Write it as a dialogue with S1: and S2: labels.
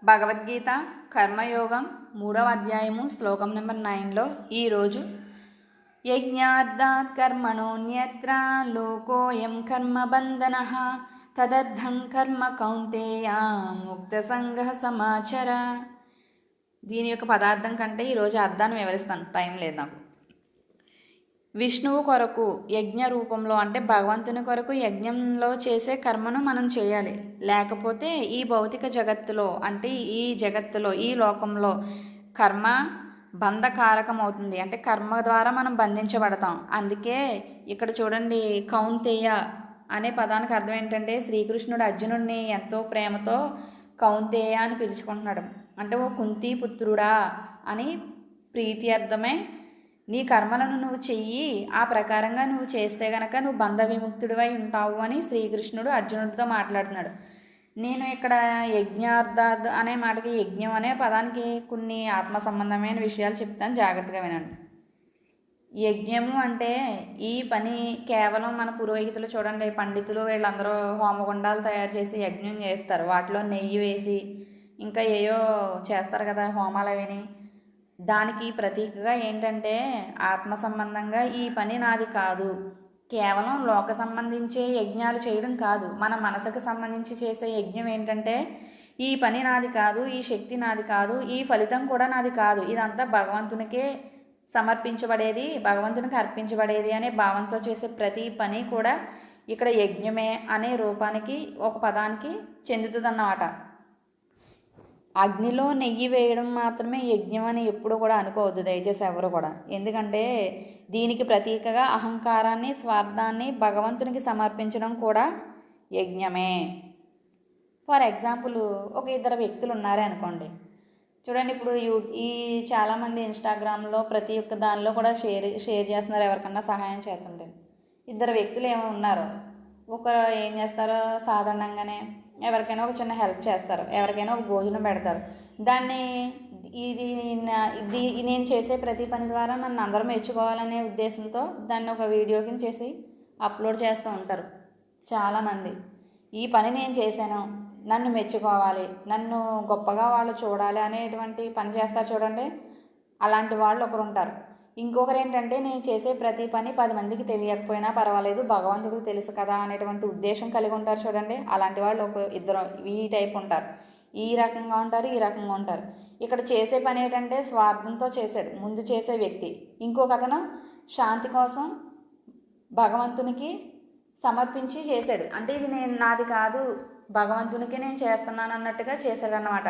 S1: భగవద్గీత కర్మయోగం 3వ అధ్యాయము శ్లోకం నెంబర్ 9లో ఈరోజు యజ్ఞార్థాత్ కర్మణోన్యత్ర లోకోయం కర్మబంధనః తదర్థం కర్మ కౌంతేయ ముక్త సంగః సమాచర. దీని యొక్క పదార్థం కంటే ఈరోజు అర్థాన్ని వివరిస్తాను, టైం లేదు నాకు. విష్ణువు కొరకు యజ్ఞ రూపంలో అంటే భగవంతుని కొరకు యజ్ఞంలో చేసే కర్మను మనం చేయాలి. లేకపోతే ఈ భౌతిక జగత్తులో అంటే ఈ జగత్తులో ఈ లోకంలో కర్మ బంధకారకం అవుతుంది. అంటే కర్మ ద్వారా మనం బంధించబడతాం. అందుకే ఇక్కడ చూడండి, కౌంతేయ అనే పదానికి అర్థం ఏంటంటే శ్రీకృష్ణుడు అర్జునుడిని ఎంతో ప్రేమతో కౌంతేయ అని పిలుచుకుంటున్నాడు. అంటే ఓ కుంతి పుత్రుడా అని ప్రీతి అర్థమే. నీ కర్మలను నువ్వు చెయ్యి, ఆ ప్రకారంగా నువ్వు చేస్తే గనక నువ్వు బంధ విముక్తుడివై ఉంటావు అని శ్రీకృష్ణుడు అర్జునుడితో మాట్లాడుతున్నాడు. నేను ఇక్కడ యజ్ఞార్థాద్ అనే మాటకి యజ్ఞం అనే పదానికి కొన్ని ఆత్మ సంబంధమైన విషయాలు చెప్తాను, జాగ్రత్తగా వినండి. యజ్ఞము అంటే ఈ పని కేవలం మన పురోహితులు చూడండి, పండితులు వీళ్ళందరూ హోమగుండాలు తయారు చేసి యజ్ఞం చేస్తారు. వాటిలో నెయ్యి వేసి ఇంకా ఏయో చేస్తారు కదా హోమాలు అవిని. దానికి ప్రతీకగా ఏంటంటే ఆత్మ సంబంధంగా ఈ పని నాది కాదు, కేవలం లోక సంబంధించే యజ్ఞాలు చేయడం కాదు, మన మనసుకు సంబంధించి చేసే యజ్ఞం ఏంటంటే ఈ పని నాది కాదు, ఈ శక్తి నాది కాదు, ఈ ఫలితం కూడా నాది కాదు, ఇదంతా భగవంతునికే సమర్పించబడేది, భగవంతునికి అర్పించబడేది అనే భావంతో చేసే ప్రతి పని కూడా ఇక్కడ యజ్ఞమే అనే రూపానికి ఒక పదానికి చెందుతుందన్నమాట. అగ్నిలో నెయ్యి వేయడం మాత్రమే యజ్ఞం అని ఎప్పుడు కూడా అనుకోవద్దు దయచేసి ఎవరు కూడా. ఎందుకంటే దీనికి ప్రతీకగా అహంకారాన్ని స్వార్థాన్ని భగవంతునికి సమర్పించడం కూడా యజ్ఞమే. ఫర్ ఎగ్జాంపుల్, ఒక ఇద్దరు వ్యక్తులు ఉన్నారే అనుకోండి. చూడండి, ఇప్పుడు ఈ చాలామంది ఇన్స్టాగ్రామ్లో ప్రతి ఒక్క దానిలో కూడా షేర్ చేస్తున్నారు, ఎవరికన్నా సహాయం చేస్తుంటే. ఇద్దరు వ్యక్తులు ఏమో ఉన్నారు, ఒకరు ఏం చేస్తారో సాధారణంగానే ఎవరికైనా ఒక చిన్న హెల్ప్ చేస్తారు, ఎవరికైనా ఒక భోజనం పెడతారు. దాన్ని ఇది నేను చేసే ప్రతి పని ద్వారా నన్ను అందరూ మెచ్చుకోవాలనే ఉద్దేశంతో దాన్ని ఒక వీడియో కింద చేసి అప్లోడ్ చేస్తూ ఉంటారు చాలామంది. ఈ పని నేను చేశాను, నన్ను మెచ్చుకోవాలి, నన్ను గొప్పగా వాళ్ళు చూడాలి అనేటువంటి పని చేస్తారు చూడండి. అలాంటి వాళ్ళు ఒకరు ఉంటారు. ఇంకొకరు ఏంటంటే నేను చేసే ప్రతి పని 10 మందికి తెలియకపోయినా పర్వాలేదు, భగవంతుడికి తెలుసు కదా అనేటువంటి ఉద్దేశం కలిగి ఉంటారు చూడండి. అలాంటి వాళ్ళు ఇద్దరు ఈ టైప్ ఉంటారు. ఈ రకంగా ఉంటారు, ఈ రకంగా ఉంటారు. ఇక్కడ చేసే పని ఏంటంటే స్వార్థంతో చేశాడు ముందు చేసే వ్యక్తి. ఇంకొక అతను శాంతి కోసం భగవంతునికి సమర్పించి చేశాడు. అంటే ఇది నాది కాదు, భగవంతునికి నేను చేస్తున్నాను అన్నట్టుగా చేశాడు అన్నమాట.